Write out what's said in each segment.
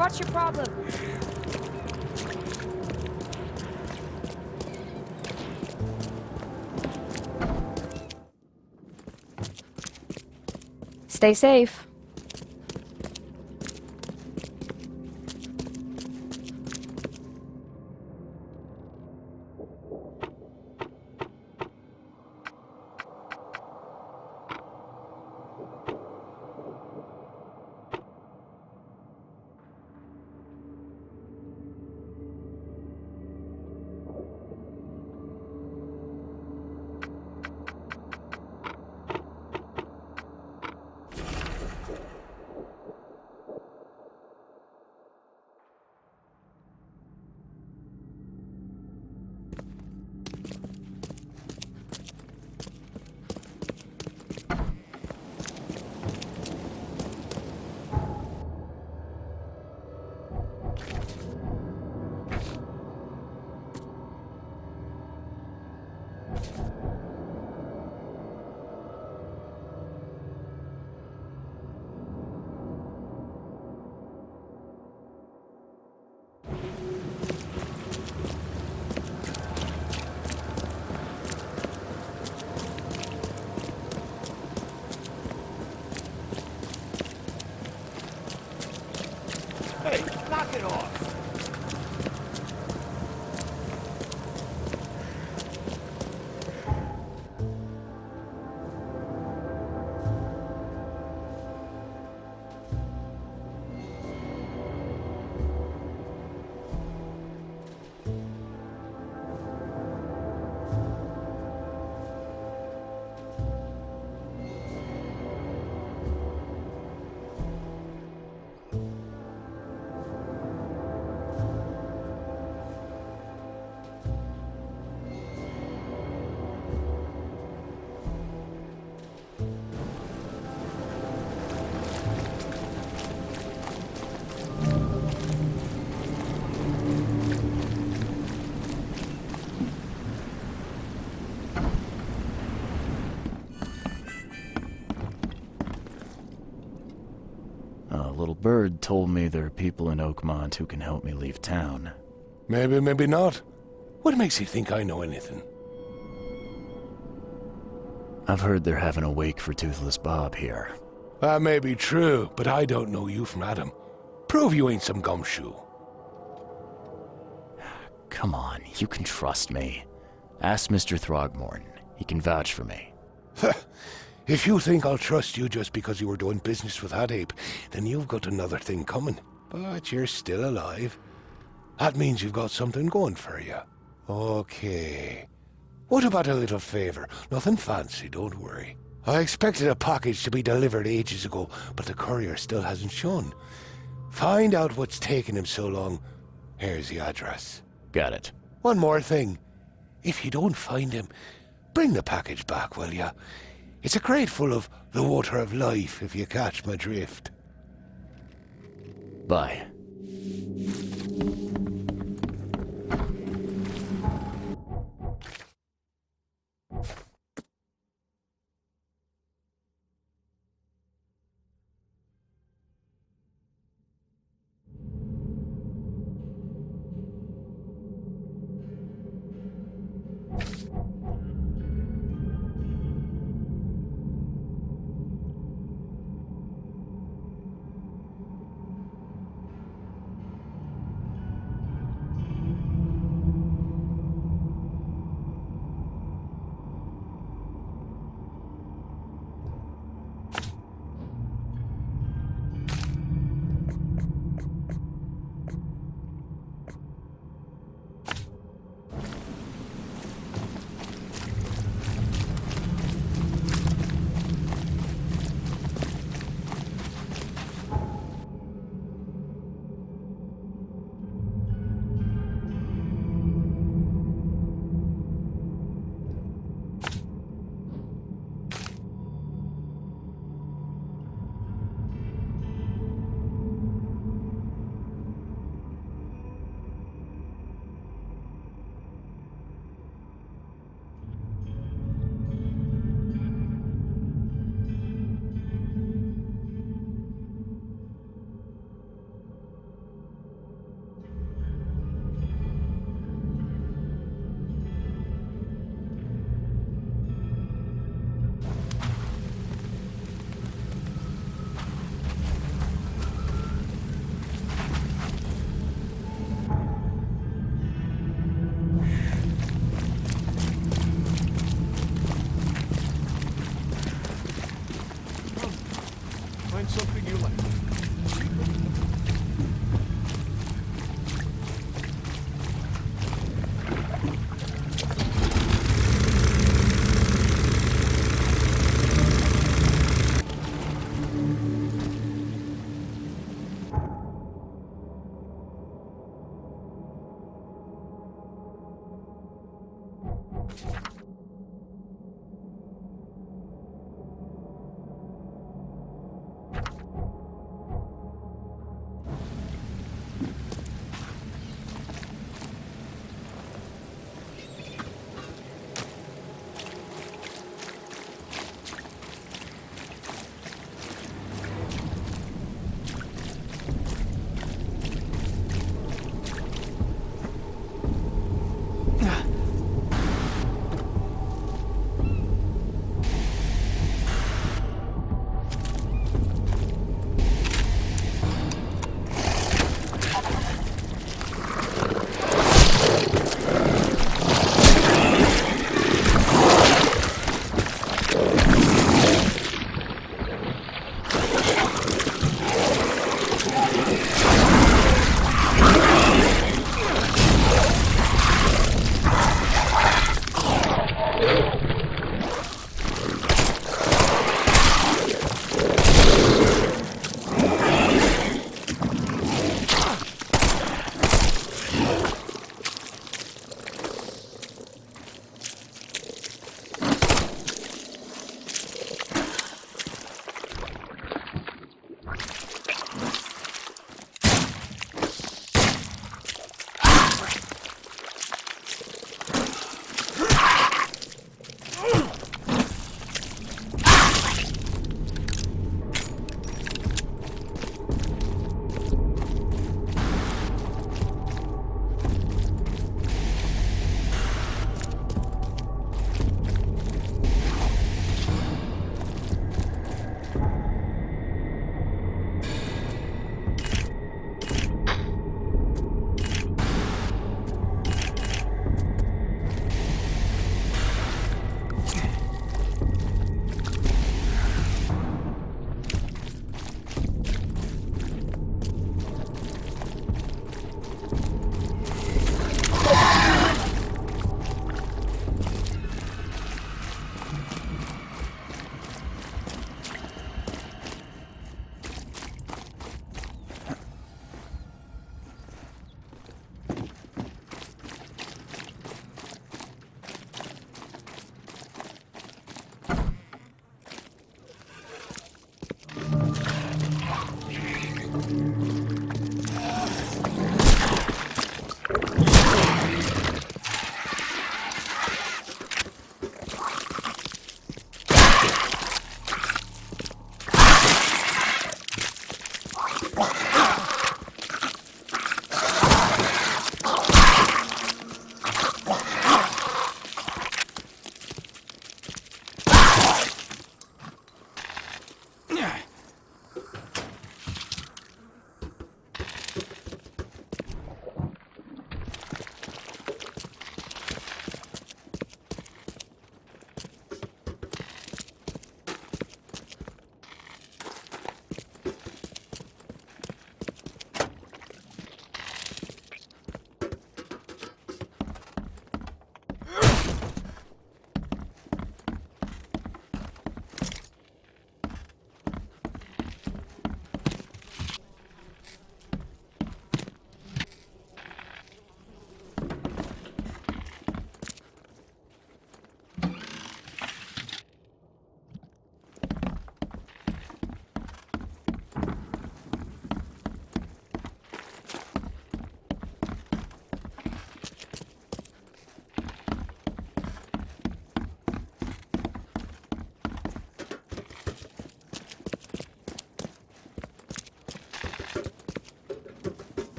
What's your problem? Stay safe. Hey, knock it off! A little bird told me there are people in Oakmont who can help me leave town. Maybe, maybe not. What makes you think I know anything? I've heard they're having a wake for Toothless Bob here. That may be true, but I don't know you from Adam. Prove you ain't some gumshoe. Come on, you can trust me. Ask Mr. Throgmorton. He can vouch for me. If you think I'll trust you just because you were doing business with that ape, then you've got another thing coming. But you're still alive. That means you've got something going for you. Okay. What about a little favor? Nothing fancy, don't worry. I expected a package to be delivered ages ago, but the courier still hasn't shown. Find out what's taking him so long. Here's the address. Got it. One more thing. If you don't find him, bring the package back, will ya? It's a crate full of the water of life, if you catch my drift. Bye.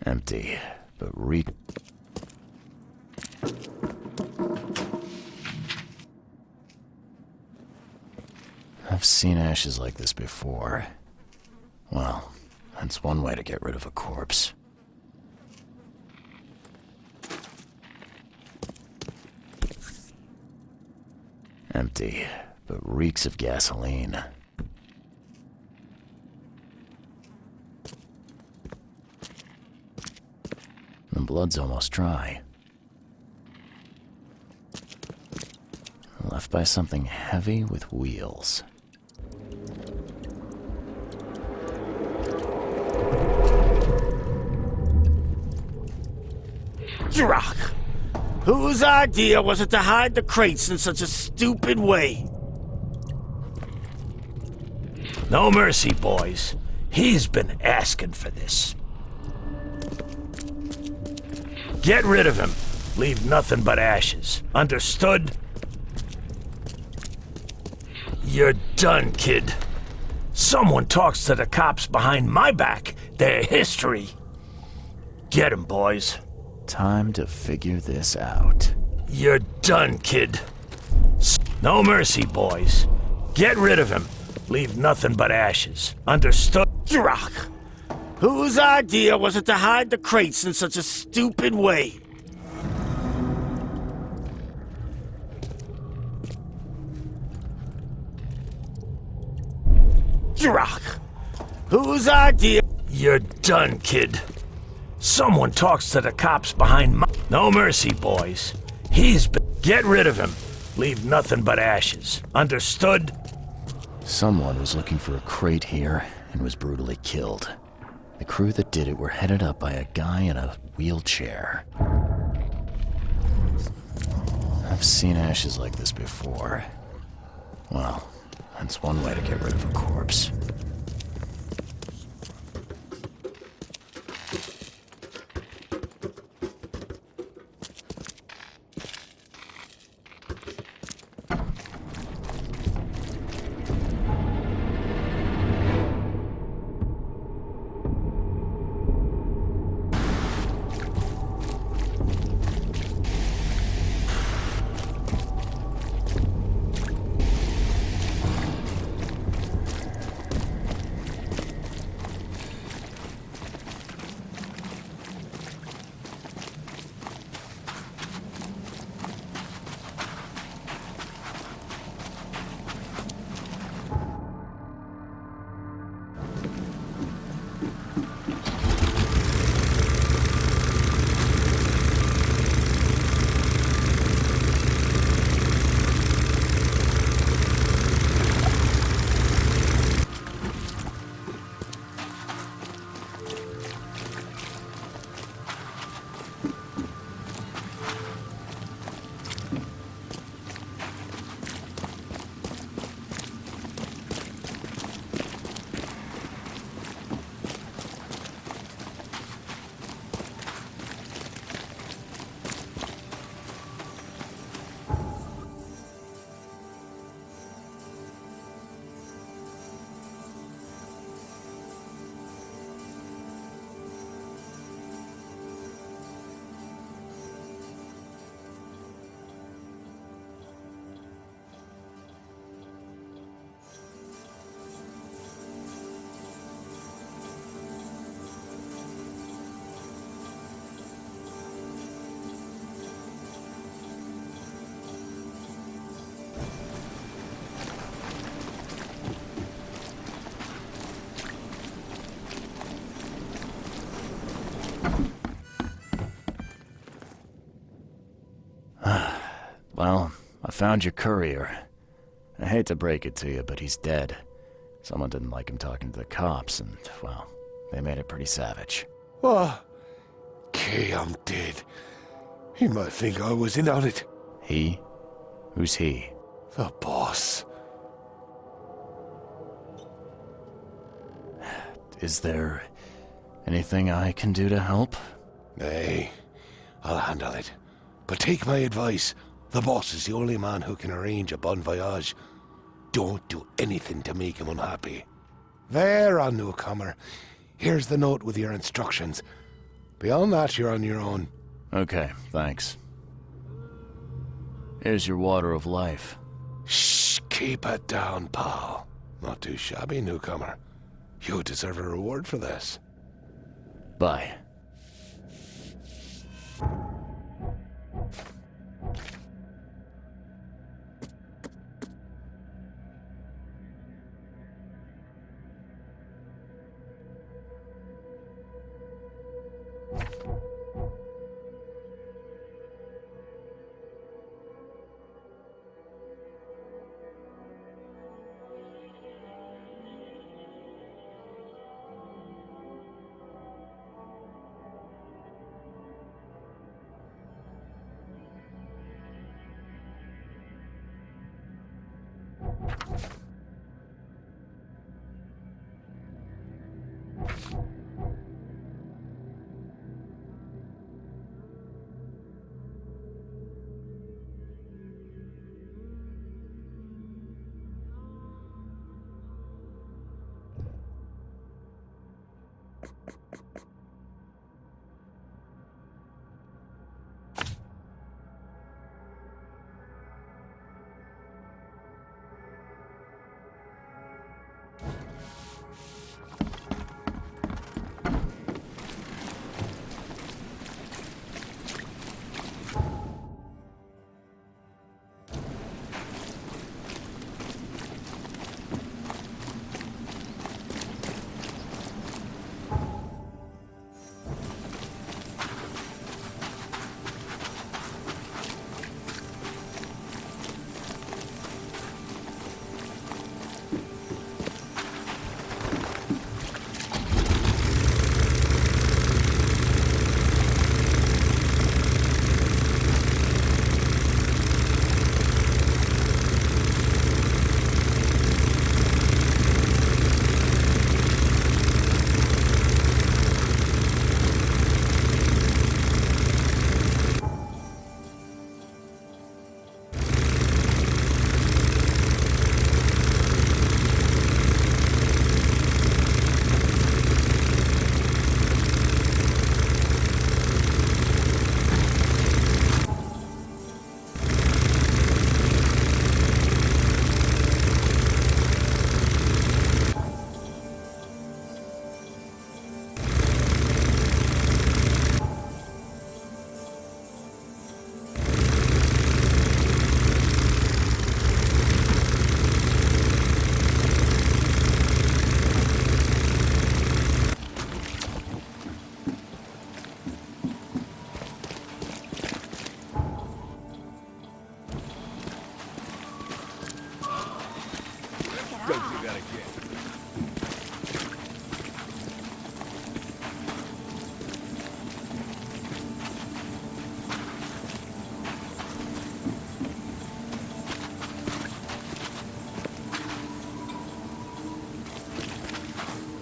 Empty, but reek. I've seen ashes like this before. Well, that's one way to get rid of a corpse. Empty, but reeks of gasoline. The blood's almost dry. Left by something heavy with wheels. Rock! Whose idea was it to hide the crates in such a stupid way? No mercy, boys. He's been asking for this. Get rid of him. Leave nothing but ashes. Understood? You're done, kid. Someone talks to the cops behind my back. Their history. Get him, boys. Time to figure this out. You're done, kid. No mercy, boys. Get rid of him. Leave nothing but ashes. Understood? Rock! Whose idea was it to hide the crates in such a stupid way? Rock! Whose idea? You're done, kid. Someone talks to the cops behind my... No mercy, boys. He's been... Get rid of him. Leave nothing but ashes. Understood? Someone was looking for a crate here and was brutally killed. The crew that did it were headed up by a guy in a wheelchair. I've seen ashes like this before. Well, that's one way to get rid of a corpse. Well, I found your courier. I hate to break it to you, but he's dead. Someone didn't like him talking to the cops, and, well, they made it pretty savage. What? Okay, I'm dead. He might think I was in on it. He? Who's he? The boss. Is there anything I can do to help? Nay, I'll handle it. But take my advice. The boss is the only man who can arrange a bon voyage. Don't do anything to make him unhappy. There, newcomer. Here's the note with your instructions. Beyond that, you're on your own. Okay, thanks. Here's your water of life. Shh, keep it down, pal. Not too shabby, newcomer. You deserve a reward for this. Bye.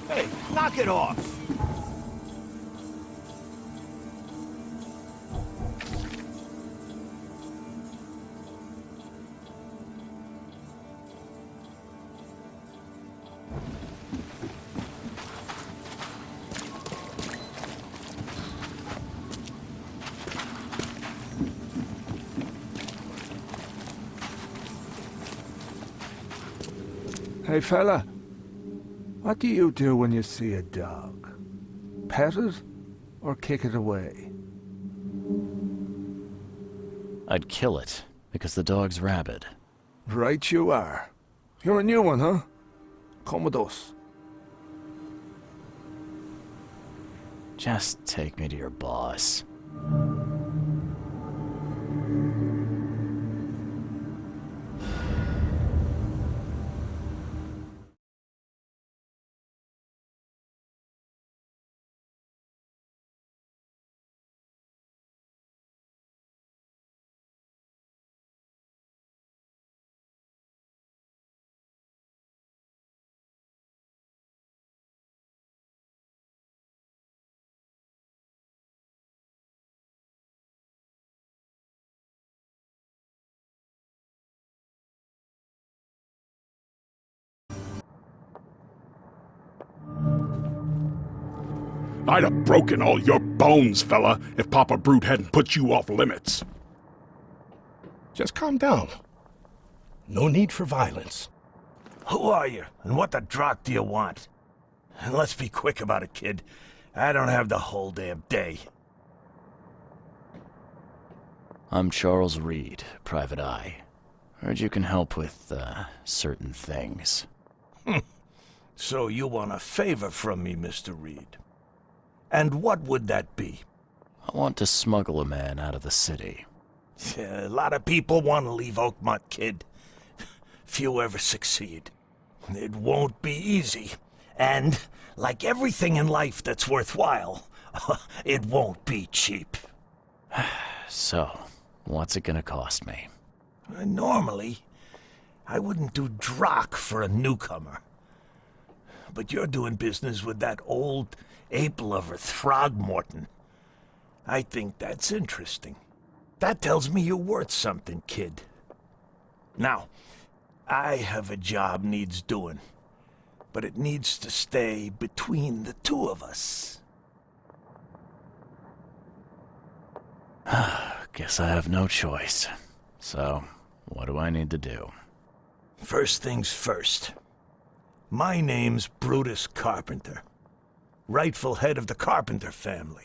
Hey, knock it off! Hey fella, what do you do when you see a dog? Pet it or kick it away? I'd kill it, because the dog's rabid. Right you are. You're a new one, huh? Come with us. Just take me to your boss. I'd have broken all your bones, fella, if Papa Brute hadn't put you off limits. Just calm down. No need for violence. Who are you, and what the drock do you want? And let's be quick about it, kid. I don't have the whole damn day. I'm Charles Reed, Private Eye. Heard you can help with, certain things. So you want a favor from me, Mr. Reed. And what would that be? I want to smuggle a man out of the city. Yeah, a lot of people want to leave Oakmont, kid. Few ever succeed. It won't be easy. And, like everything in life that's worthwhile, it won't be cheap. So, what's it gonna cost me? Normally, I wouldn't do drock for a newcomer. But you're doing business with that old ape-lover Throgmorton. I think that's interesting. That tells me you're worth something, kid. Now, I have a job needs doing, but it needs to stay between the two of us. Guess I have no choice. So, what do I need to do? First things first. My name's Brutus Carpenter, rightful head of the Carpenter family.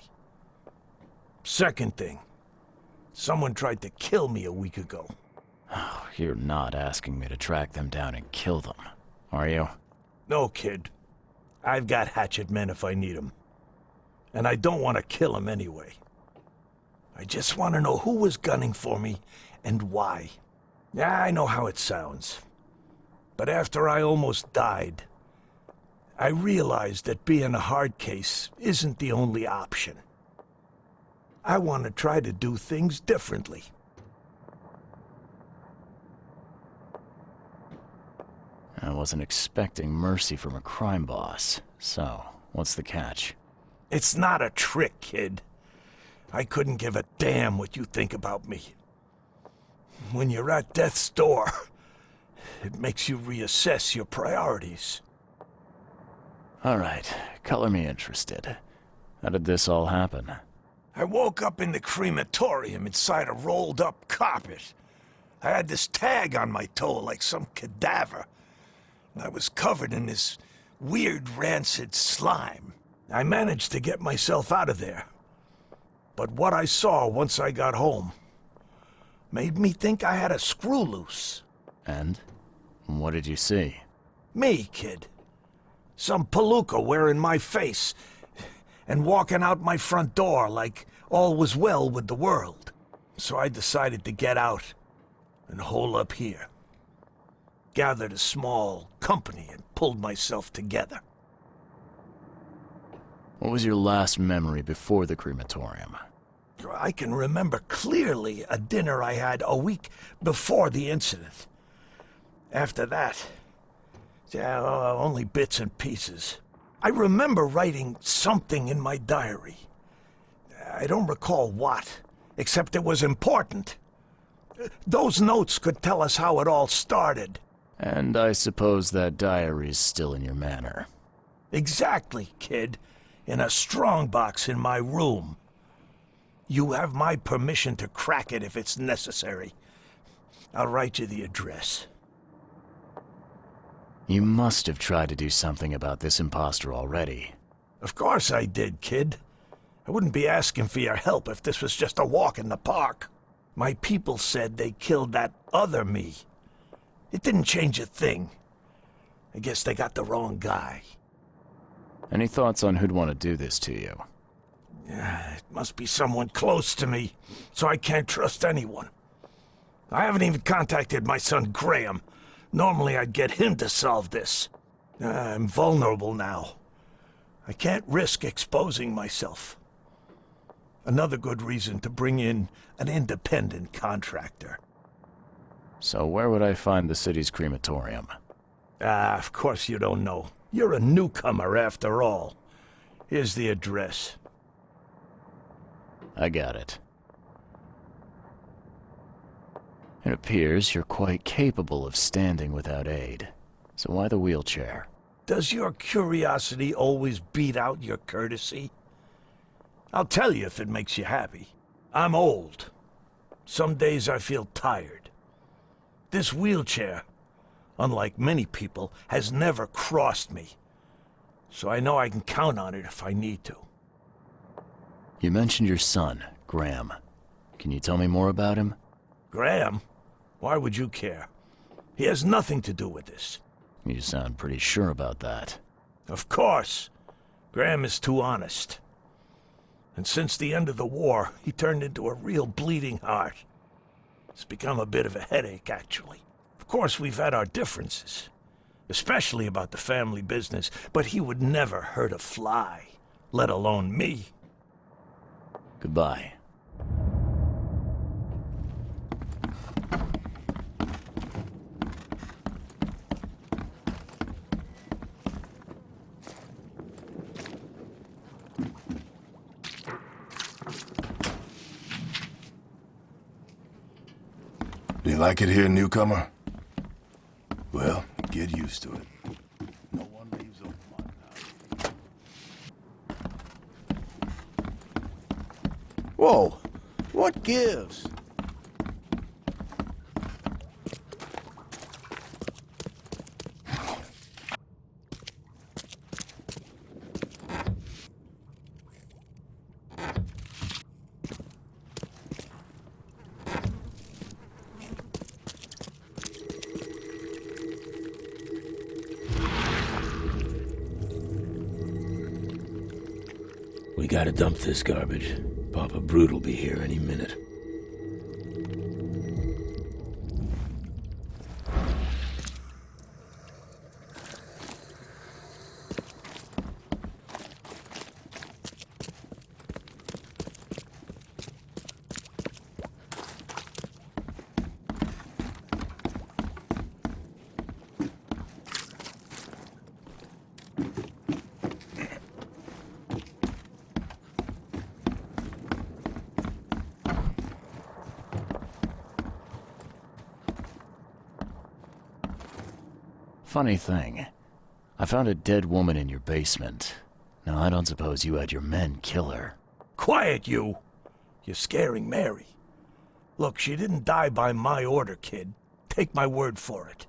Second thing, someone tried to kill me a week ago. Oh, you're not asking me to track them down and kill them, are you? No, kid. I've got hatchet men if I need them. And I don't want to kill them anyway. I just want to know who was gunning for me and why. Yeah, I know how it sounds. But after I almost died, I realized that being a hard case isn't the only option. I want to try to do things differently. I wasn't expecting mercy from a crime boss. So, what's the catch? It's not a trick, kid. I couldn't give a damn what you think about me. When you're at death's door, it makes you reassess your priorities. Alright, color me interested. How did this all happen? I woke up in the crematorium inside a rolled-up carpet. I had this tag on my toe like some cadaver. I was covered in this weird rancid slime. I managed to get myself out of there. But what I saw once I got home made me think I had a screw loose. And? What did you see? Me, kid. Some palooka wearing my face and walking out my front door like all was well with the world. So I decided to get out and hole up here. Gathered a small company and pulled myself together. What was your last memory before the crematorium? I can remember clearly a dinner I had a week before the incident. After that, only bits and pieces. I remember writing something in my diary. I don't recall what, except it was important. Those notes could tell us how it all started. And I suppose that diary's still in your manor. Exactly, kid. In a strongbox in my room. You have my permission to crack it if it's necessary. I'll write you the address. You must have tried to do something about this imposter already. Of course I did, kid. I wouldn't be asking for your help if this was just a walk in the park. My people said they killed that other me. It didn't change a thing. I guess they got the wrong guy. Any thoughts on who'd want to do this to you? It must be someone close to me, so I can't trust anyone. I haven't even contacted my son Graham. Normally I'd get him to solve this. I'm vulnerable now. I can't risk exposing myself. Another good reason to bring in an independent contractor. So where would I find the city's crematorium? Of course you don't know. You're a newcomer after all. Here's the address. I got it. It appears you're quite capable of standing without aid. So why the wheelchair? Does your curiosity always beat out your courtesy? I'll tell you if it makes you happy. I'm old. Some days I feel tired. This wheelchair, unlike many people, has never crossed me. So I know I can count on it if I need to. You mentioned your son, Graham. Can you tell me more about him? Graham? Why would you care? He has nothing to do with this. You sound pretty sure about that. Of course. Graham is too honest. And since the end of the war, he turned into a real bleeding heart. It's become a bit of a headache, actually. Of course, we've had our differences, especially about the family business, but he would never hurt a fly, let alone me. Goodbye. Do you like it here, newcomer? Well, get used to it. No one leaves open now. Whoa! What gives? We gotta dump this garbage. Papa Brute will be here any minute. Funny thing, I found a dead woman in your basement. Now, I don't suppose you had your men kill her. Quiet, you! You're scaring Mary. Look, she didn't die by my order, kid. Take my word for it.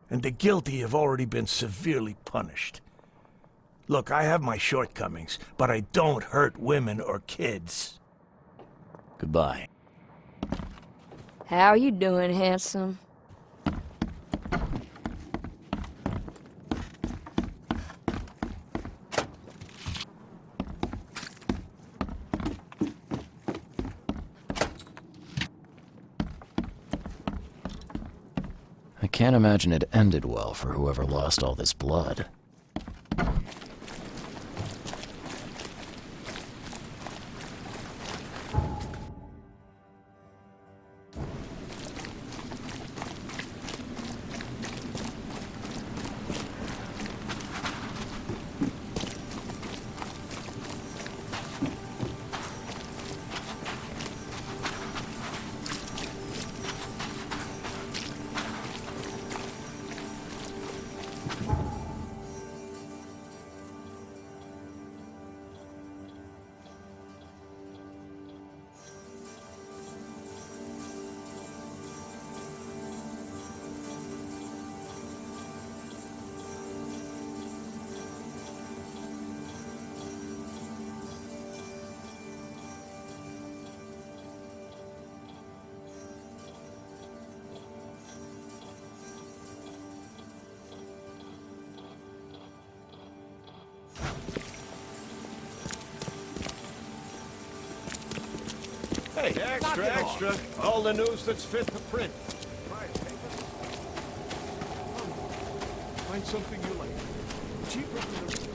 And the guilty have already been severely punished. Look, I have my shortcomings, but I don't hurt women or kids. Goodbye. How you doing, handsome? I can't imagine it ended well for whoever lost all this blood. Hey, extra. All the news that's fit to print. Find something you like. Cheaper than the...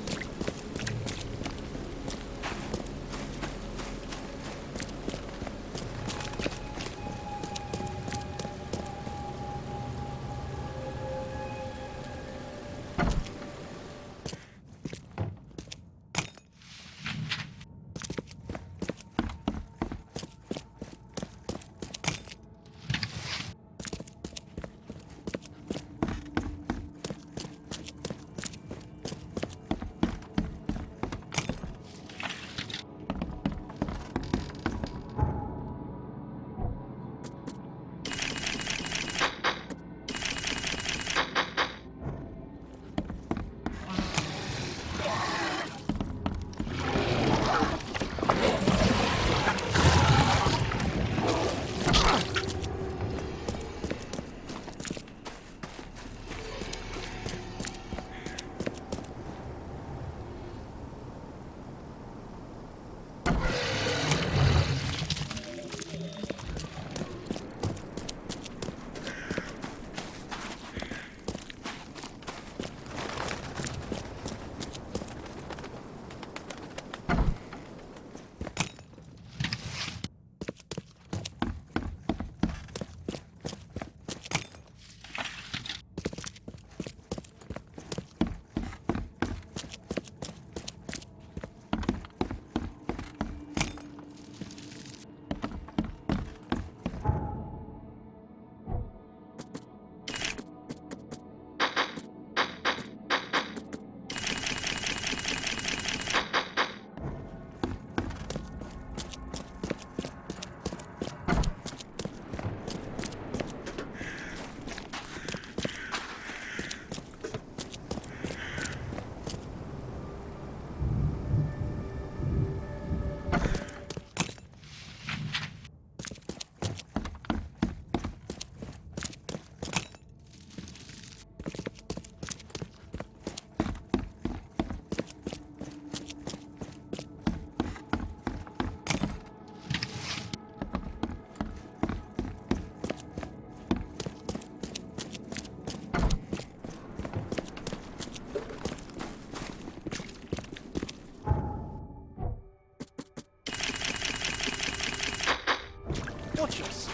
watch us.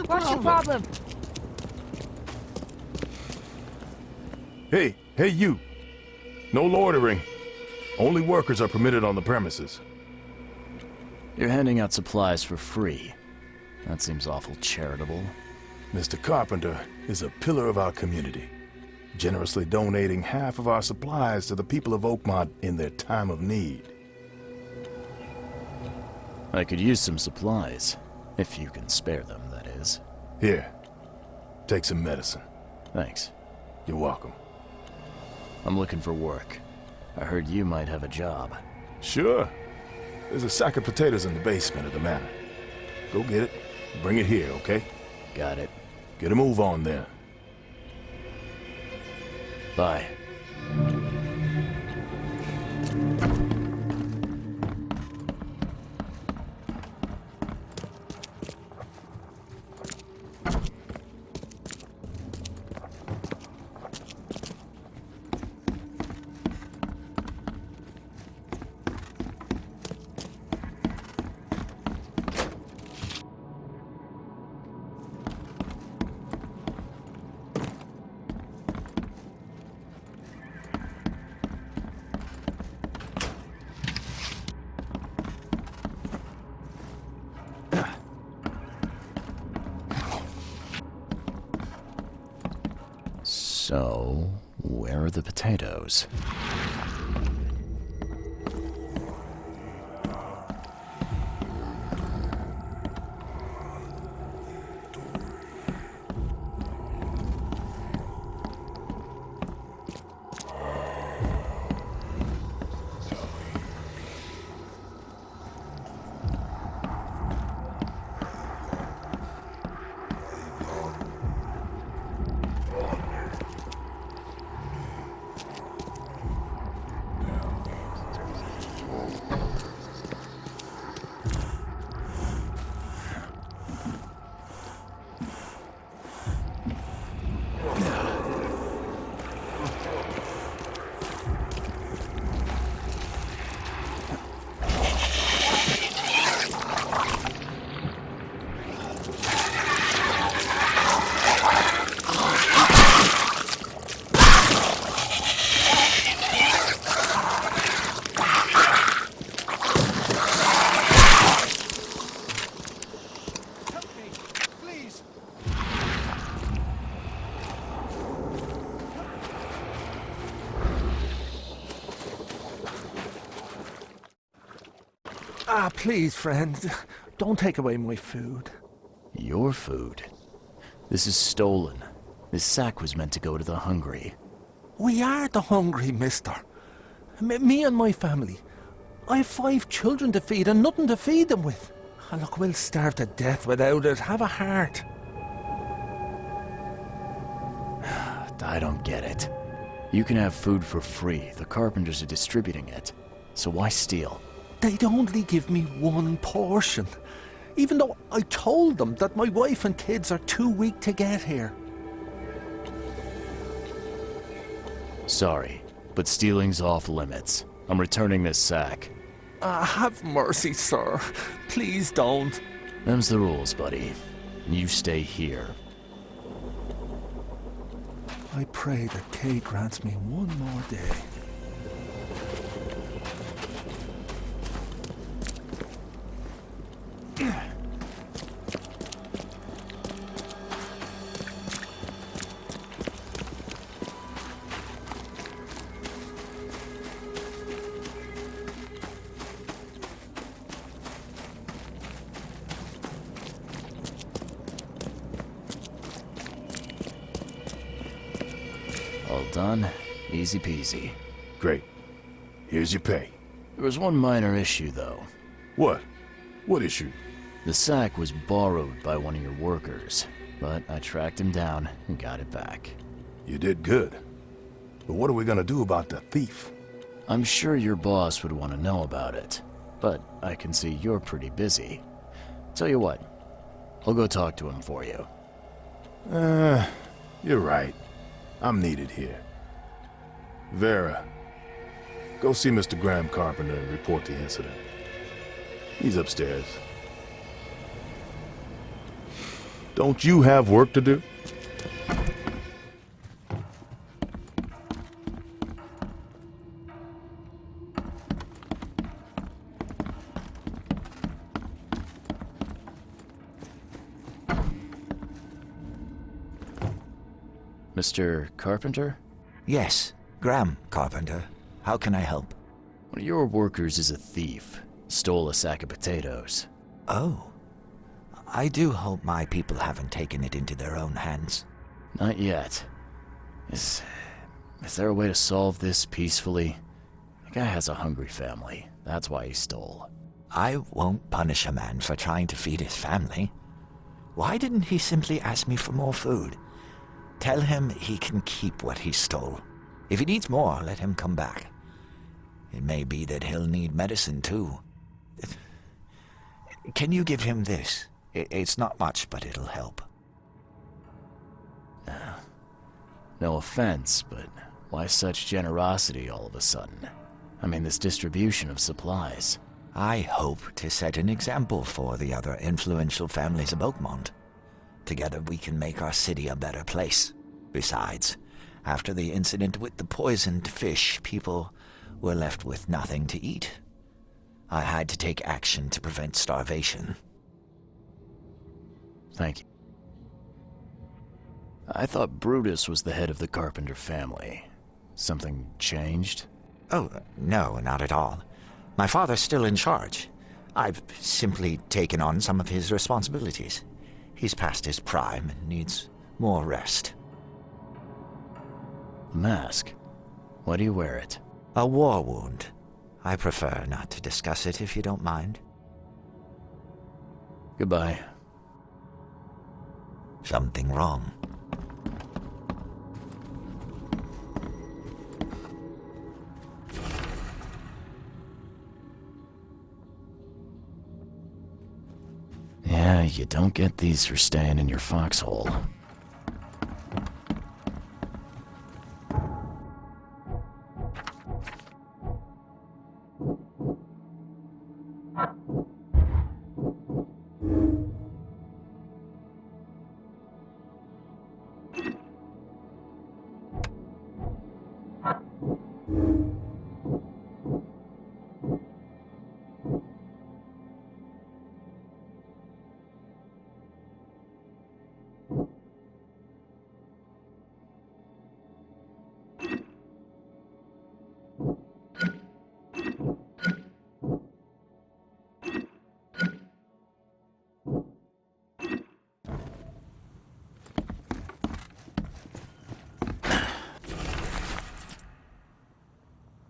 What's your problem? Hey, you. No loitering. Only workers are permitted on the premises. You're handing out supplies for free. That seems awful charitable. Mr. Carpenter is a pillar of our community, generously donating half of our supplies to the people of Oakmont in their time of need. I could use some supplies, if you can spare them, that is. Here, take some medicine. Thanks. You're welcome. I'm looking for work. I heard you might have a job. Sure. There's a sack of potatoes in the basement of the manor. Go get it. Bring it here, okay? Got it. Get a move on then. Bye. So, where are the potatoes? Ah, please, friend. Don't take away my food. Your food? This is stolen. This sack was meant to go to the hungry. We are the hungry, mister. Me and my family. I have 5 children to feed and nothing to feed them with. And look, we'll starve to death without it. Have a heart. I don't get it. You can have food for free. The carpenters are distributing it. So why steal? They'd only give me 1 portion. Even though I told them that my wife and kids are too weak to get here. Sorry, but stealing's off limits. I'm returning this sack. Have mercy, sir. Please don't. Them's the rules, buddy. You stay here. I pray that Kay grants me 1 more day. All done. Easy peasy. Great. Here's your pay. There was one minor issue, though. What? What issue? The sack was borrowed by one of your workers, but I tracked him down and got it back. You did good. But what are we gonna do about the thief? I'm sure your boss would want to know about it, but I can see you're pretty busy. Tell you what, I'll go talk to him for you. You're right. I'm needed here. Vera, go see Mr. Graham Carpenter and report the incident. He's upstairs. Don't you have work to do? Mr. Carpenter? Yes, Graham Carpenter. How can I help? One of your workers is a thief. Stole a sack of potatoes. Oh. I do hope my people haven't taken it into their own hands. Not yet. Is there a way to solve this peacefully? The guy has a hungry family. That's why he stole. I won't punish a man for trying to feed his family. Why didn't he simply ask me for more food? Tell him he can keep what he stole. If he needs more, let him come back. It may be that he'll need medicine too. Can you give him this? It's not much, but it'll help. No offense, but why such generosity all of a sudden? I mean, this distribution of supplies. I hope to set an example for the other influential families of Oakmont. Together we can make our city a better place. Besides, after the incident with the poisoned fish, people were left with nothing to eat. I had to take action to prevent starvation. Thank you. I thought Brutus was the head of the Carpenter family. Something changed? Oh, no, not at all. My father's still in charge. I've simply taken on some of his responsibilities. He's past his prime and needs more rest. The mask. Why do you wear it? A war wound. I prefer not to discuss it if you don't mind. Goodbye. Something wrong. Yeah, you don't get these for staying in your foxhole.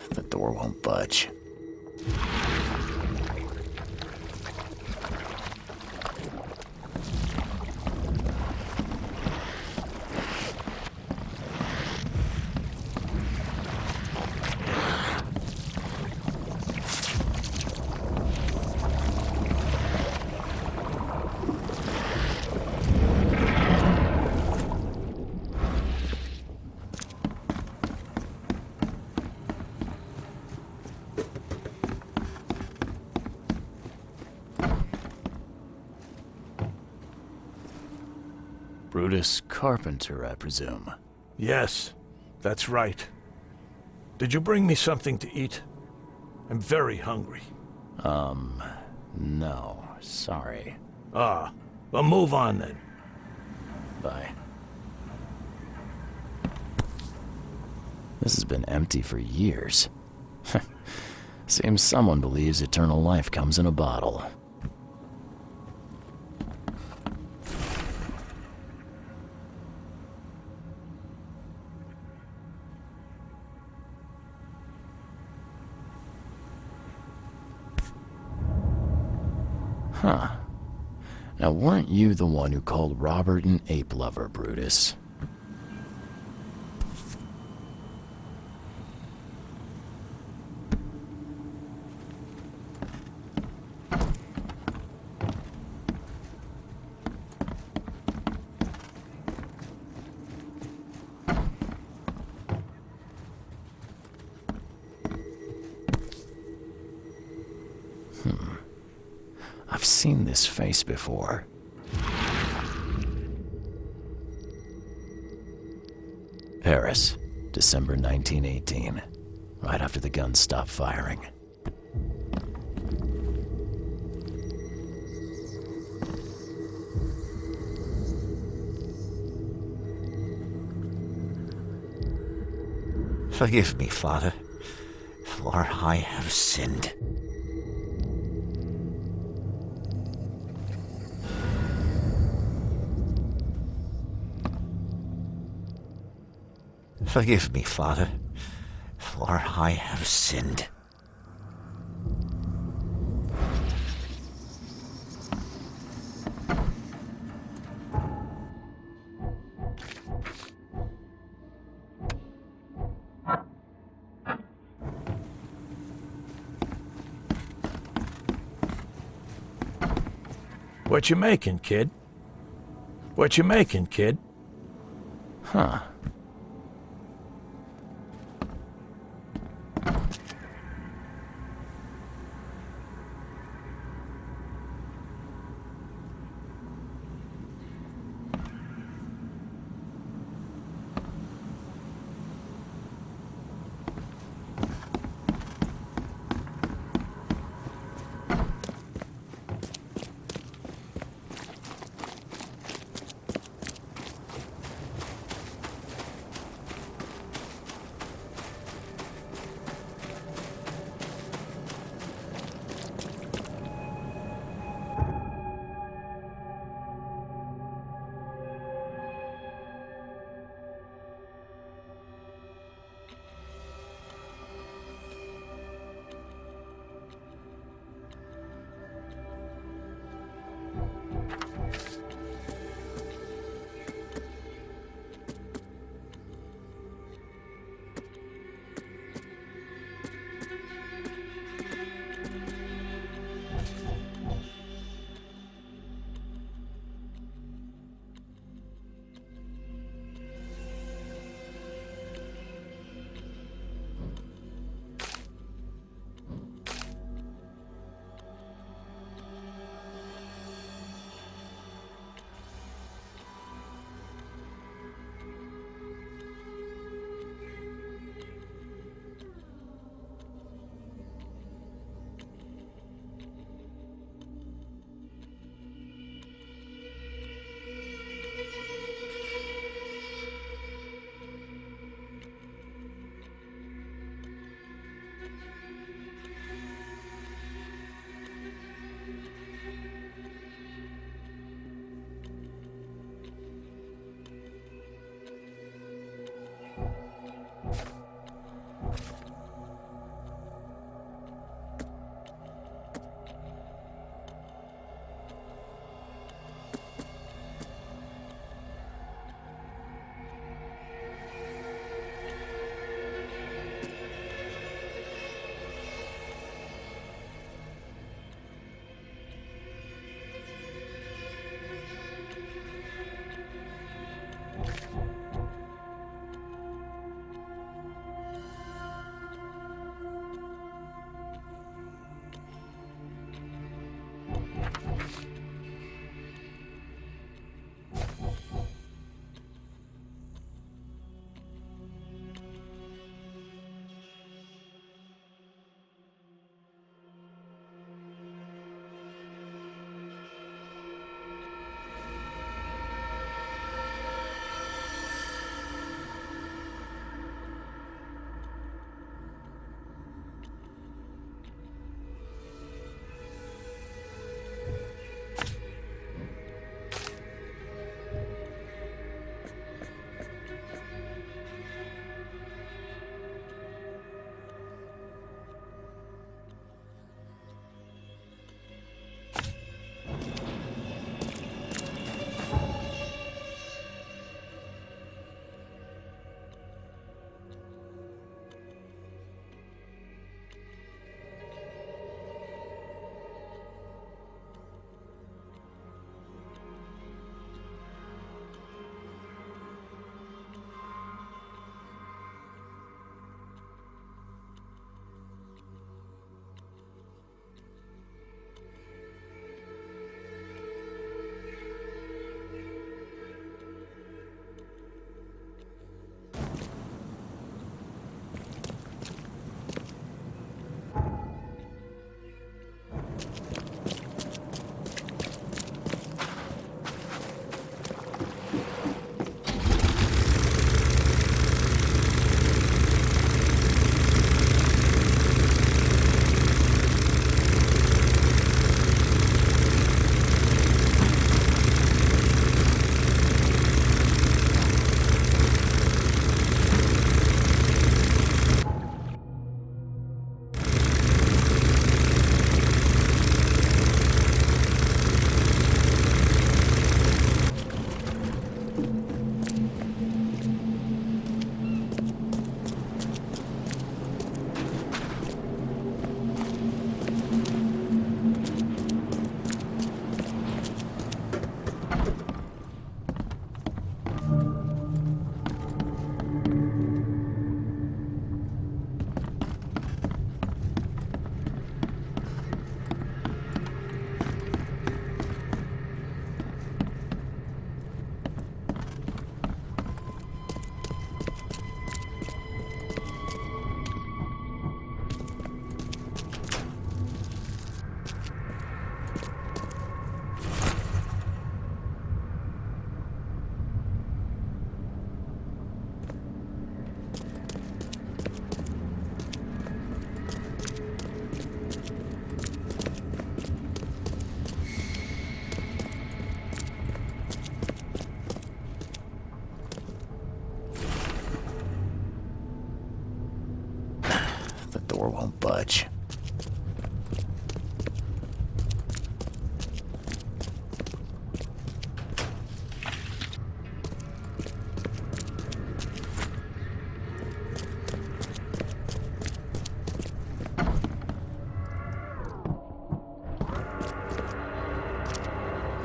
The door won't budge. Brutus Carpenter, I presume. Yes, that's right. Did you bring me something to eat? I'm very hungry. No, sorry. Ah, well, move on then. Bye. This has been empty for years. Seems someone believes eternal life comes in a bottle. Huh. Now, weren't you the one who called Robert an ape lover, Brutus? I've seen this face before. Paris, December 1918. Right after the guns stopped firing. Forgive me, Father, for I have sinned. Forgive me, Father, for I have sinned. What you making, kid? What you making, kid? Huh.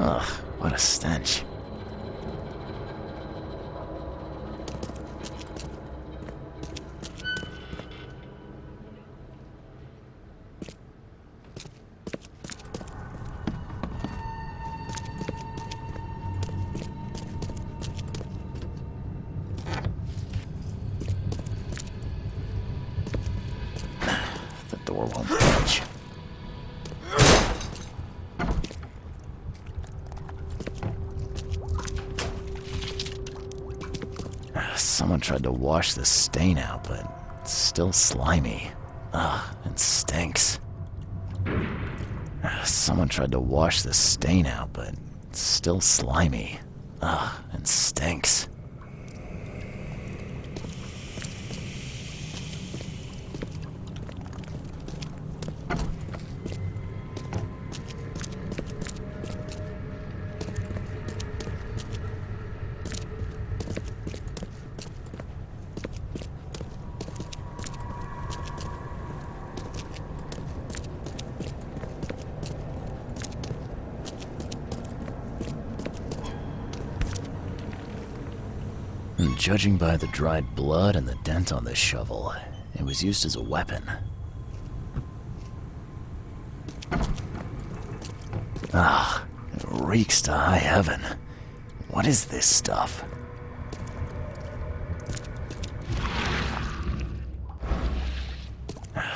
Ugh, what a stench. The door won't budge. Someone tried to wash the stain out, but it's still slimy. Ugh, it stinks. Someone tried to wash the stain out, but it's still slimy. Ugh, it stinks. Judging by the dried blood and the dent on this shovel, it was used as a weapon. Ah, it reeks to high heaven. What is this stuff?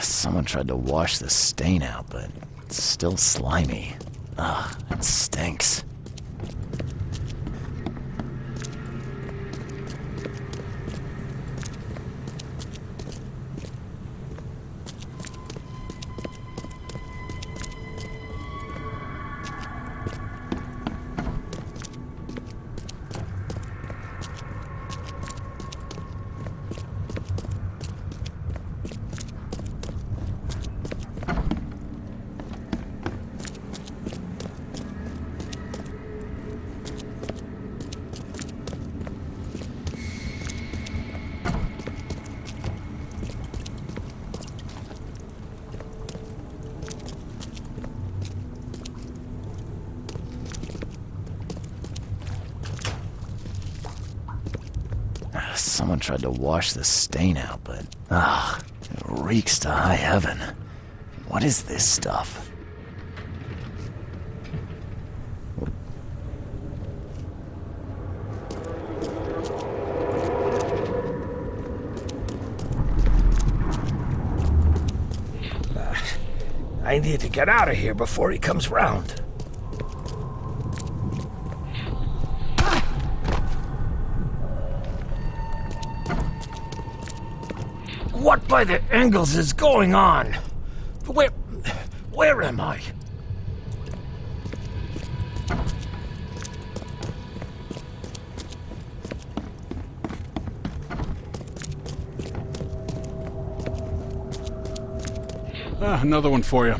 Someone tried to wash the stain out, but it's still slimy. Ugh, it stinks. Someone tried to wash the stain out, but it reeks to high heaven. What is this stuff? I need to get out of here before he comes round. What by the Engels is going on? Where am I? Another one for you.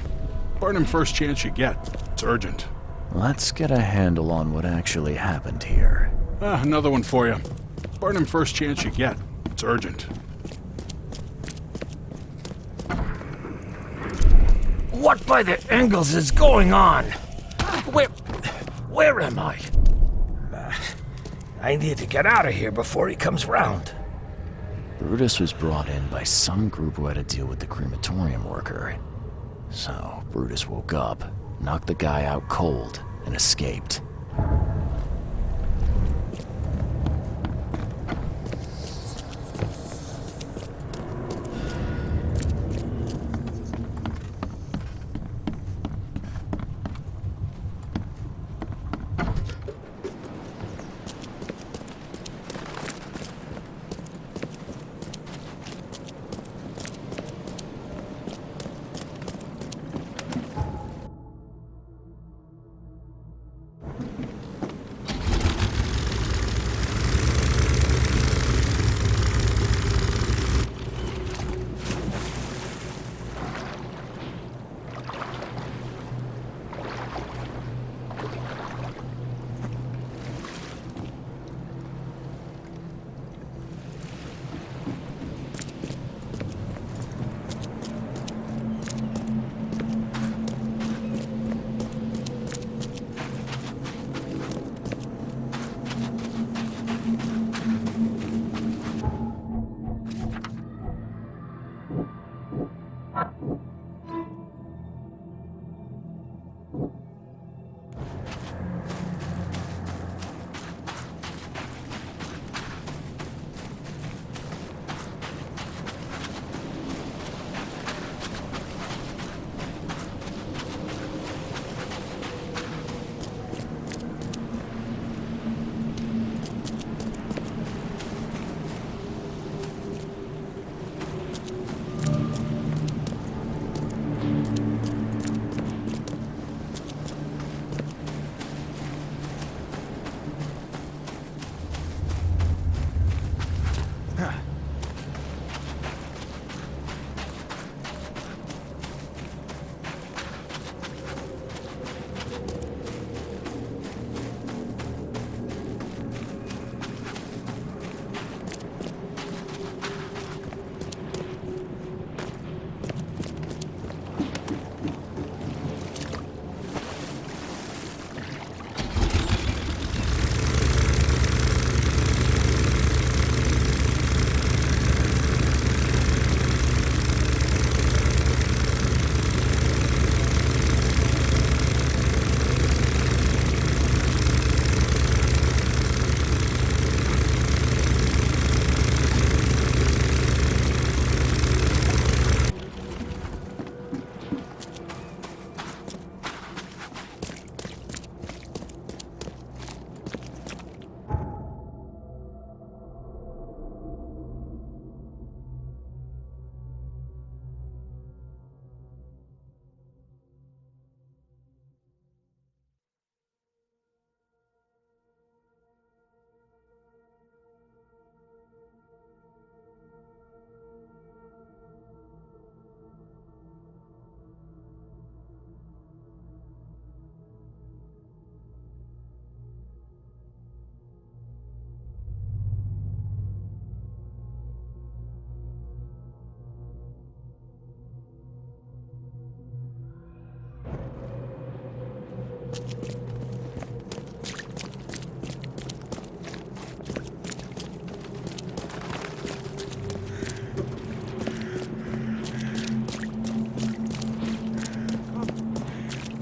Burn him first chance you get. It's urgent. Let's get a handle on what actually happened here. Another one for you. Burn him first chance you get. It's urgent. What by the Engels is going on? Where am I? I need to get out of here before he comes round. Brutus was brought in by some group who had to deal with the crematorium worker. So, Brutus woke up, knocked the guy out cold, and escaped.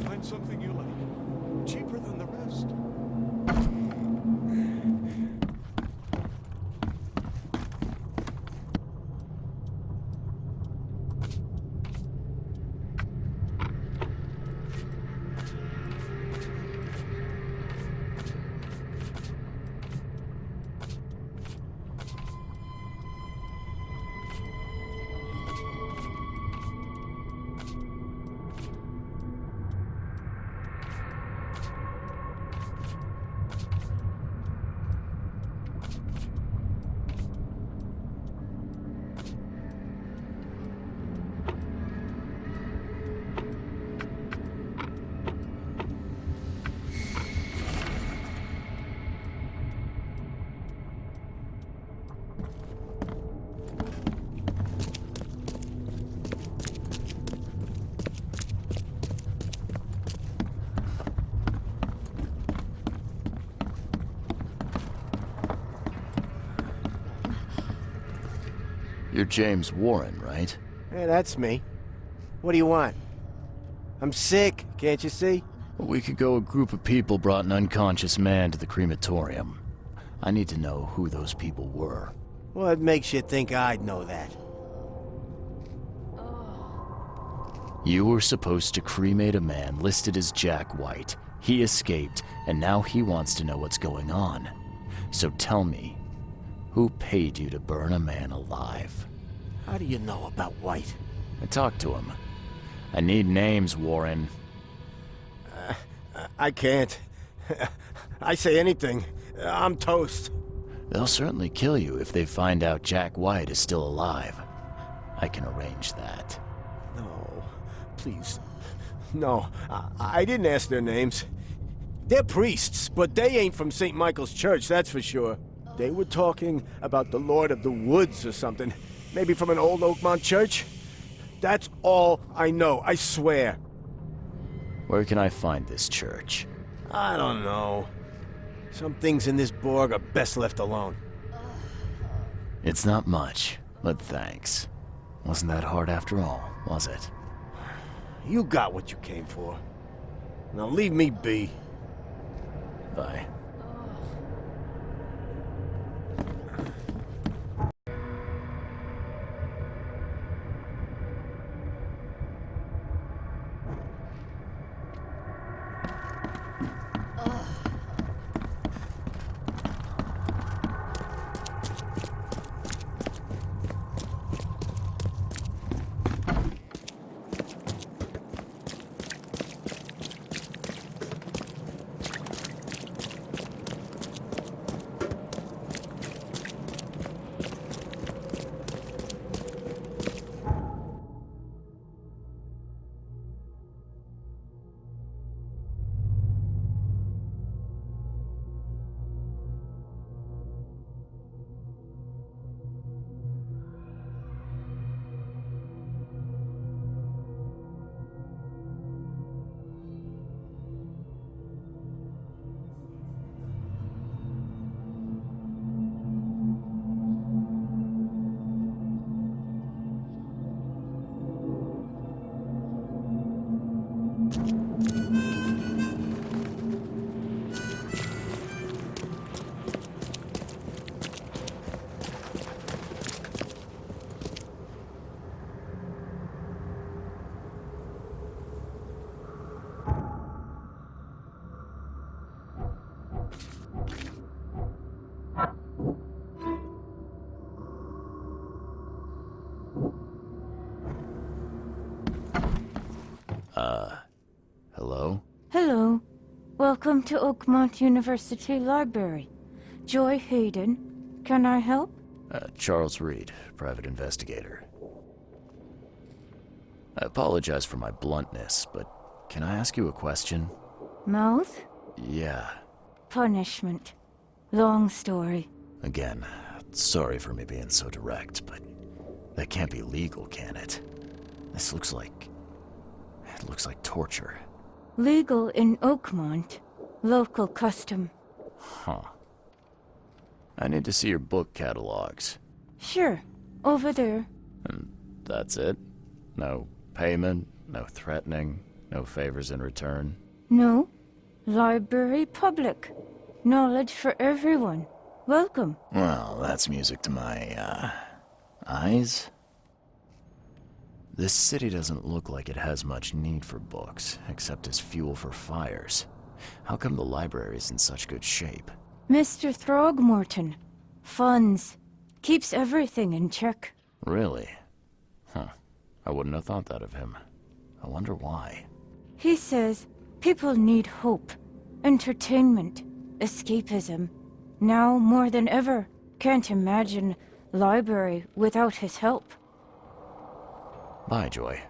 Find something you like. Cheaper than the rest. You're James Warren, right? Yeah, that's me. What do you want? I'm sick, can't you see? A week ago, a group of people brought an unconscious man to the crematorium. I need to know who those people were. What makes you think I'd know that? You were supposed to cremate a man listed as Jack White. He escaped, and now he wants to know what's going on. So tell me, who paid you to burn a man alive? How do you know about White? I talked to him. I need names, Warren. I can't. I say anything. I'm toast. They'll certainly kill you if they find out Jack White is still alive. I can arrange that. No, please. No, I didn't ask their names. They're priests, but they ain't from St. Michael's Church, that's for sure. They were talking about the Lord of the Woods or something. Maybe from an old Oakmont church? That's all I know, I swear. Where can I find this church? I don't know. Some things in this Borg are best left alone. It's not much, but thanks. Wasn't that hard after all, was it? You got what you came for. Now leave me be. Bye. Hello? Hello. Welcome to Oakmont University Library. Joy Hayden. Can I help? Charles Reed, private investigator. I apologize for my bluntness, but can I ask you a question? Mouth? Yeah. Punishment. Long story. Again, sorry for me being so direct, but that can't be legal, can it? This looks like... it looks like torture. Legal in Oakmont. Local custom. Huh. I need to see your book catalogs. Sure. Over there. And that's it? No payment, no threatening, no favors in return? No. Library public. Knowledge for everyone. Welcome. Well, that's music to my, eyes. This city doesn't look like it has much need for books, except as fuel for fires. How come the library's in such good shape? Mr. Throgmorton. Funds. Keeps everything in check. Really? Huh. I wouldn't have thought that of him. I wonder why. He says people need hope, entertainment, escapism. Now more than ever. Can't imagine library without his help. Bye, Joy.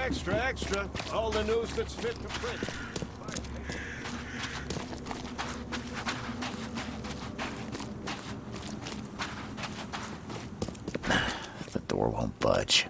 Extra, extra. All the news that's fit for print. The door won't budge.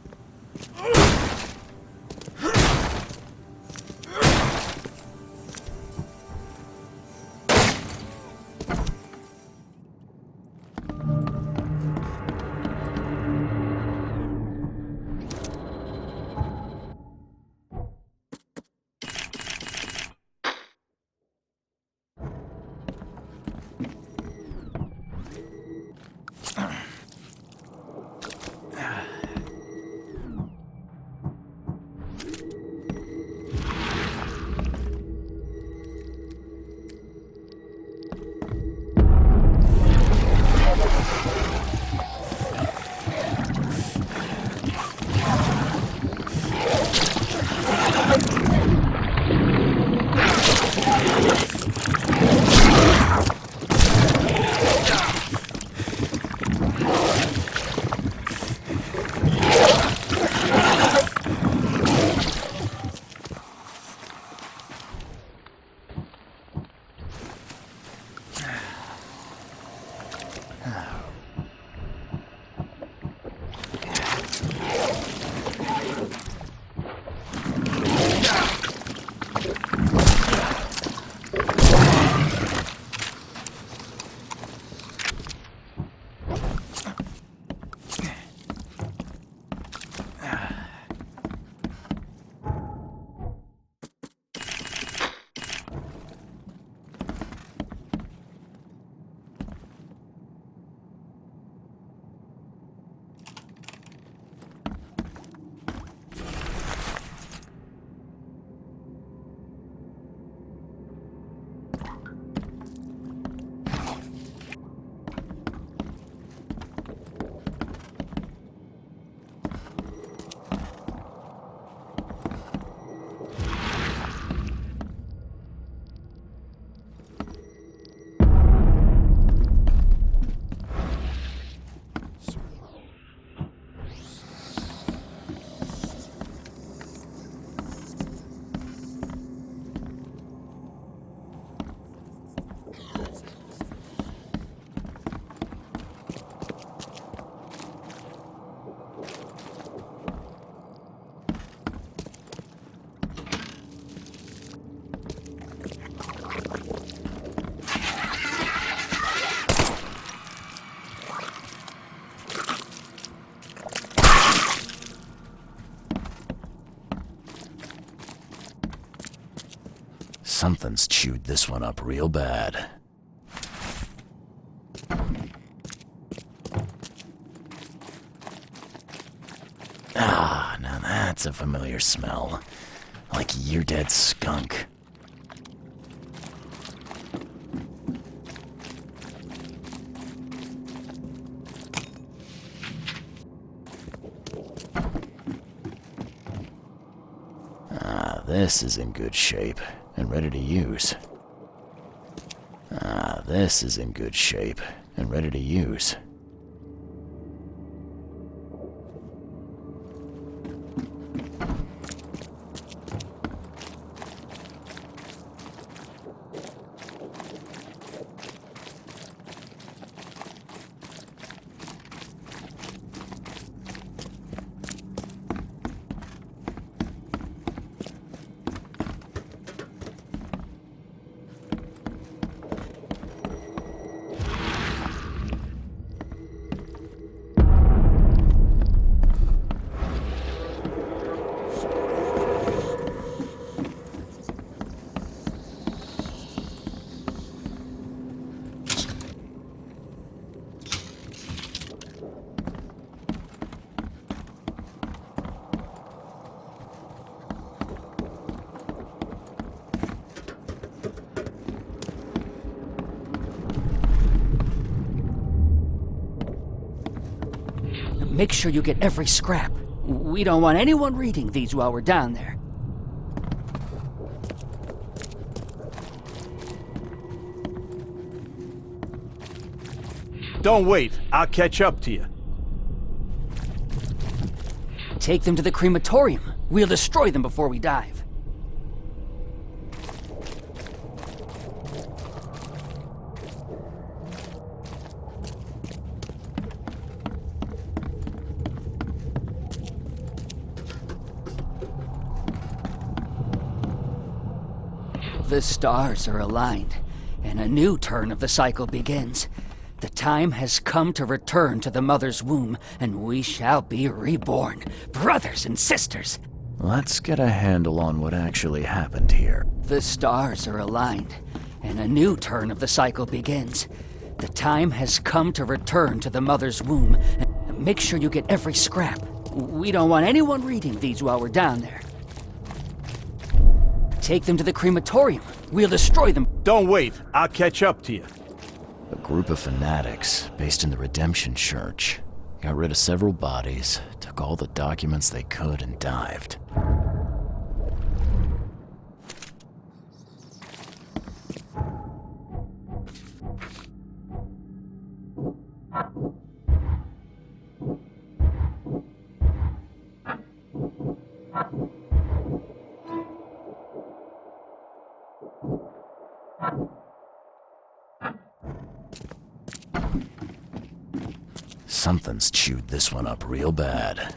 Something's chewed this one up real bad. Ah, now that's a familiar smell. Like year-dead skunk. Ah, this is in good shape and ready to use. Ah, this is in good shape and ready to use. Make sure you get every scrap. We don't want anyone reading these while we're down there. Don't wait. I'll catch up to you. Take them to the crematorium. We'll destroy them before we dive. The stars are aligned, and a new turn of the cycle begins. The time has come to return to the mother's womb, and we shall be reborn, brothers and sisters. Let's get a handle on what actually happened here. The stars are aligned, and a new turn of the cycle begins. The time has come to return to the mother's womb, and make sure you get every scrap. We don't want anyone reading these while we're down there. Take them to the crematorium. We'll destroy them. Don't wait. I'll catch up to you. A group of fanatics based in the Redemption Church got rid of several bodies, took all the documents they could, and dived. Something's chewed this one up real bad.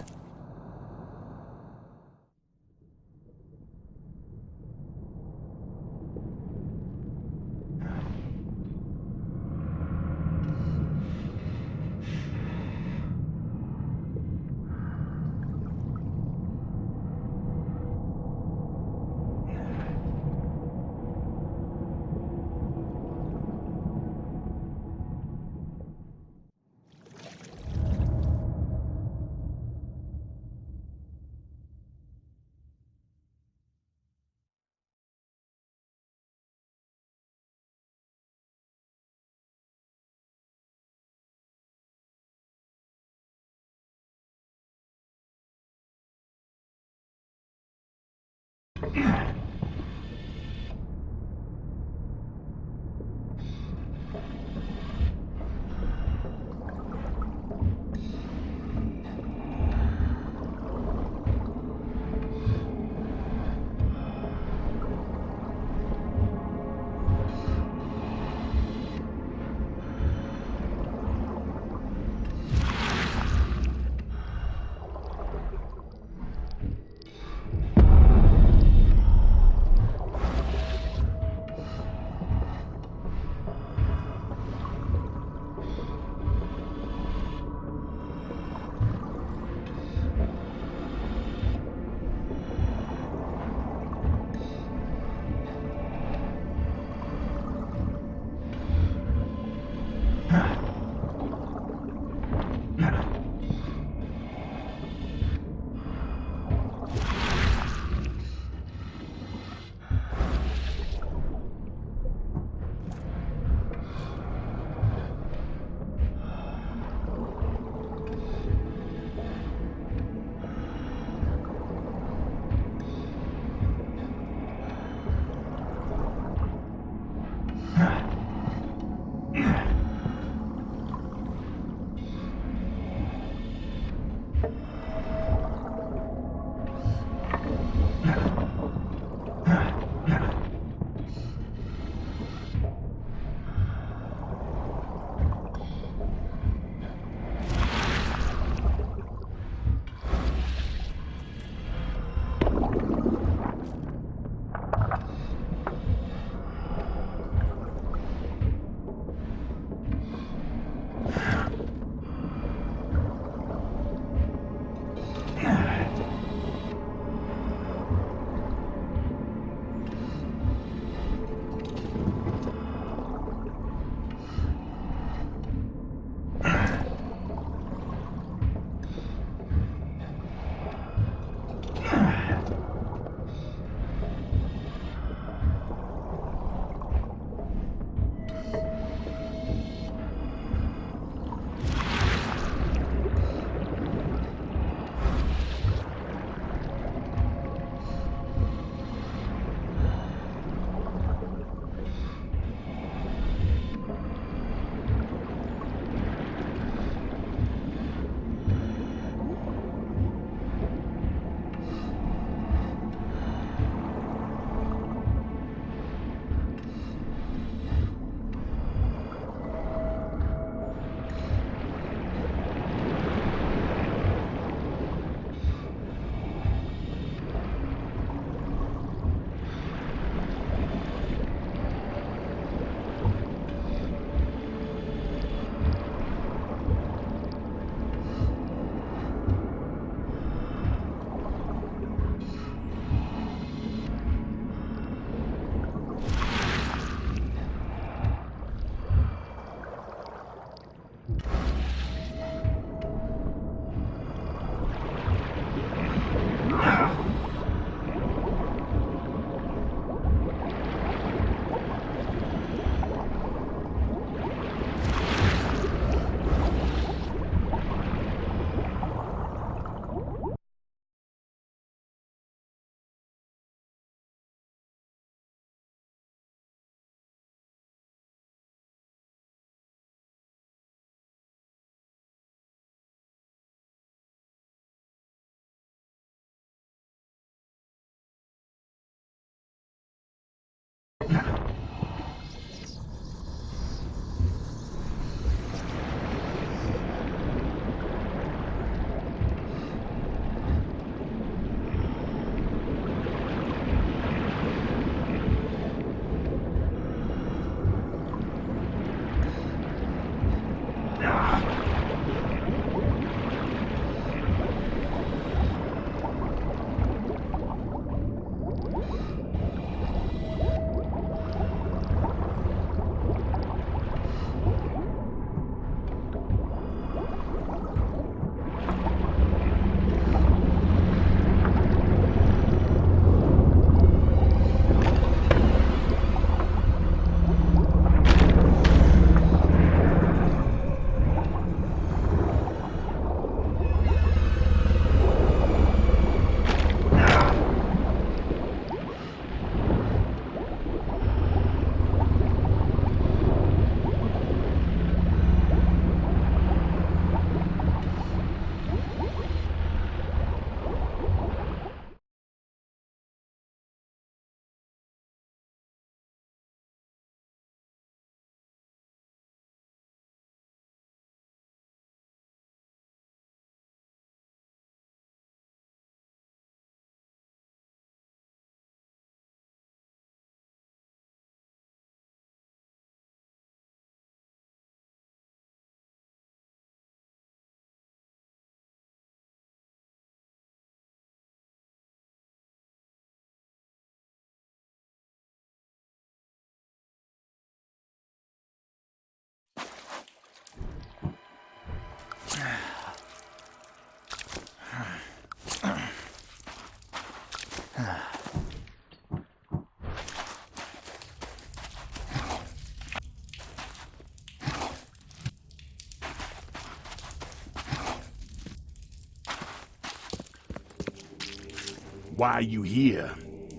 Why are you here?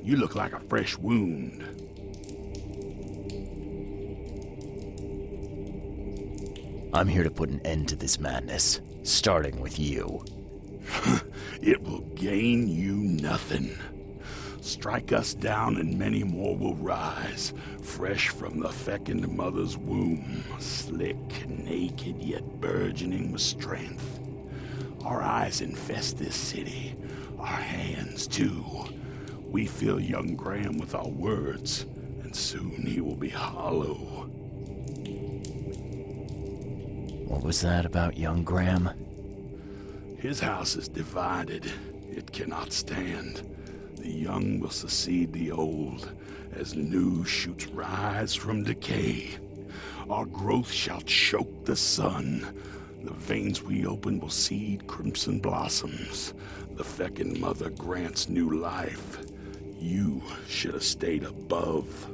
You look like a fresh wound. I'm here to put an end to this madness, starting with you. It will gain you nothing. Strike us down and many more will rise, fresh from the fecund mother's womb, slick, naked, yet burgeoning with strength. Our eyes infest this city, our hands too. We fill young Graham with our words, and soon he will be hollow. What was that about young Graham? His house is divided. It cannot stand. The young will succeed the old, as new shoots rise from decay. Our growth shall choke the sun. The veins we open will seed crimson blossoms. The fecund mother grants new life. You should have stayed above.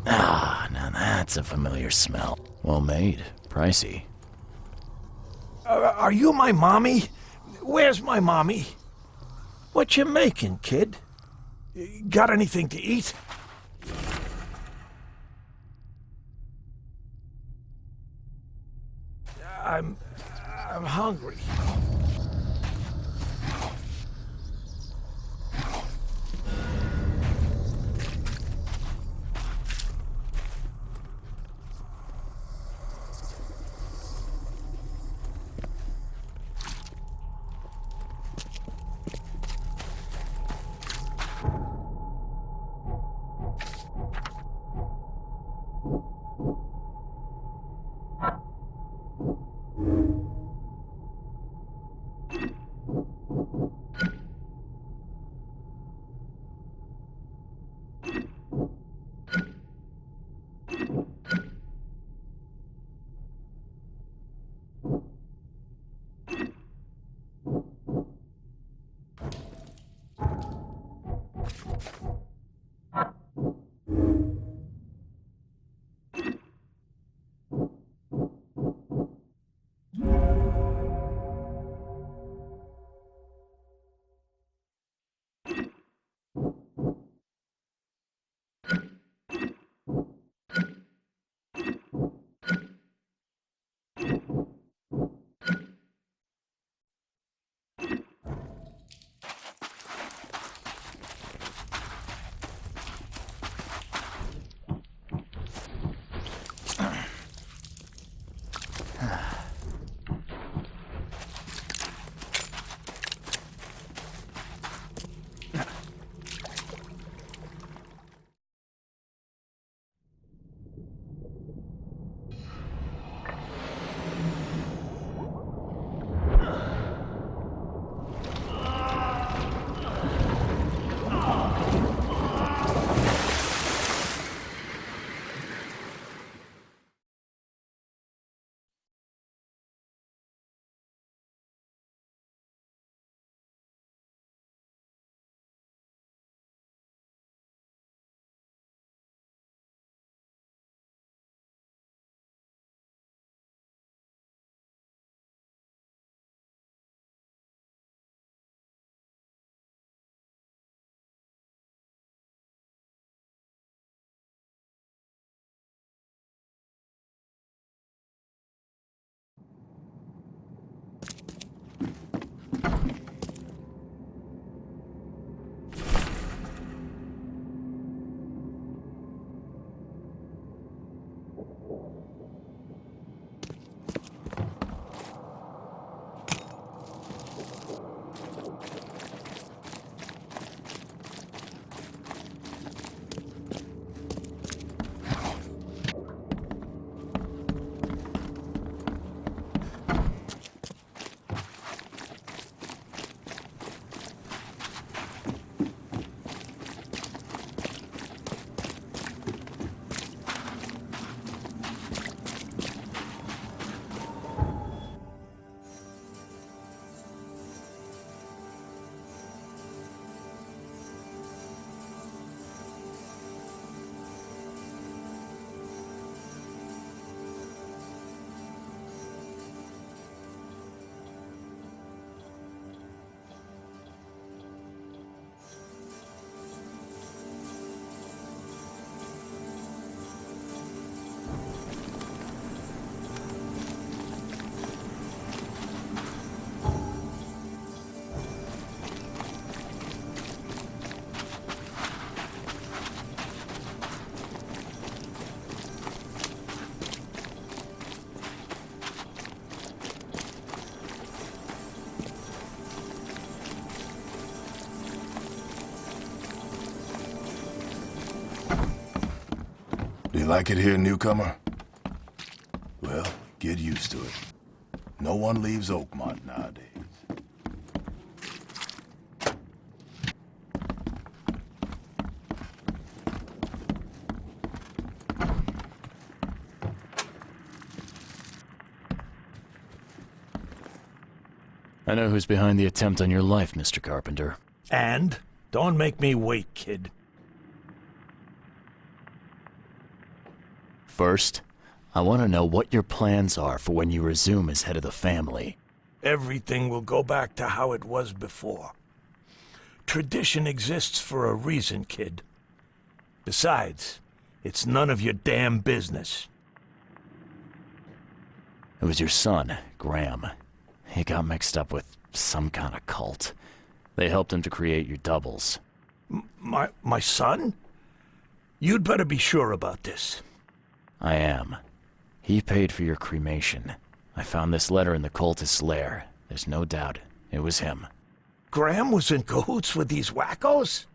Ah, now that's a familiar smell. Well made. Pricey. Are you my mommy? Where's my mommy? What you making, kid? Got anything to eat? I'm hungry. like it here, newcomer? Well, get used to it. No one leaves Oakmont nowadays. I know who's behind the attempt on your life, Mr. Carpenter. And? Don't make me wait, kid. First, I want to know what your plans are for when you resume as head of the family. Everything will go back to how it was before. Tradition exists for a reason, kid. Besides, it's none of your damn business. It was your son, Graham. He got mixed up with some kind of cult. They helped him to create your doubles. My son? You'd better be sure about this. I am. He paid for your cremation. I found this letter in the cultist's lair. There's no doubt it was him. Graham was in cahoots with these wackos?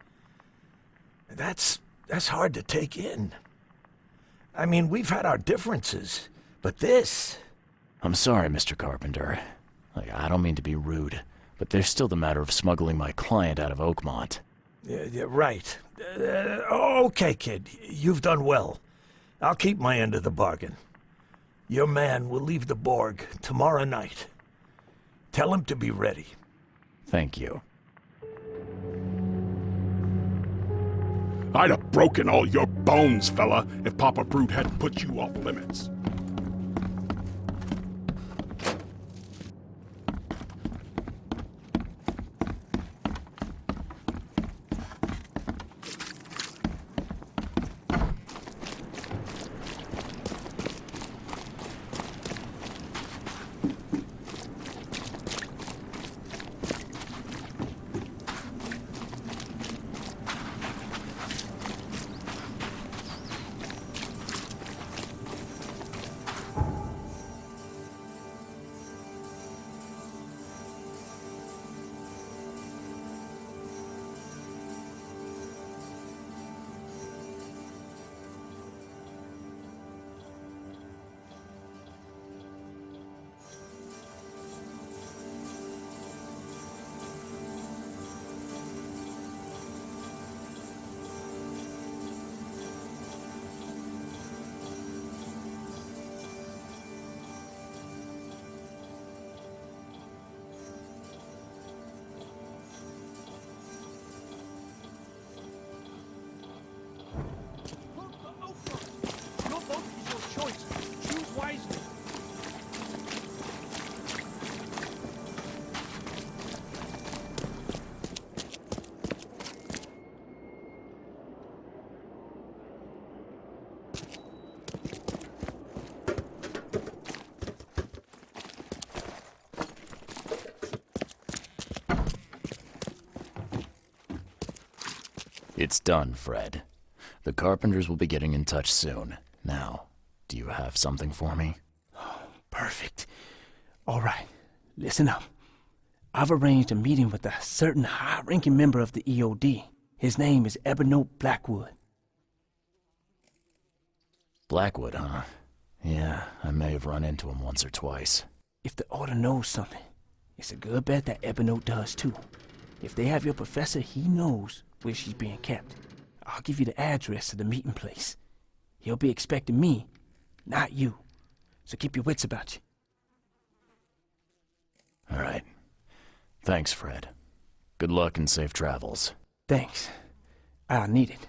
That's hard to take in. I mean, we've had our differences, but this... I'm sorry, Mr. Carpenter. I don't mean to be rude, but there's still the matter of smuggling my client out of Oakmont. Yeah, right. Okay, kid. You've done well. I'll keep my end of the bargain. Your man will leave the Borg tomorrow night. Tell him to be ready. Thank you. I'd have broken all your bones, fella, if Papa Brute hadn't put you off limits. It's done, Fred. The Carpenters will be getting in touch soon. Now, do you have something for me? Perfect. All right, listen up. I've arranged a meeting with a certain high-ranking member of the EOD. His name is Ebony Blackwood. Blackwood, huh? Yeah, I may have run into him once or twice. If the Order knows something, it's a good bet that Ebony does too. If they have your professor, he knows where she's being kept. I'll give you the address of the meeting place. He'll be expecting me, not you. So keep your wits about you. All right. Thanks, Fred. Good luck and safe travels. Thanks. I'll need it.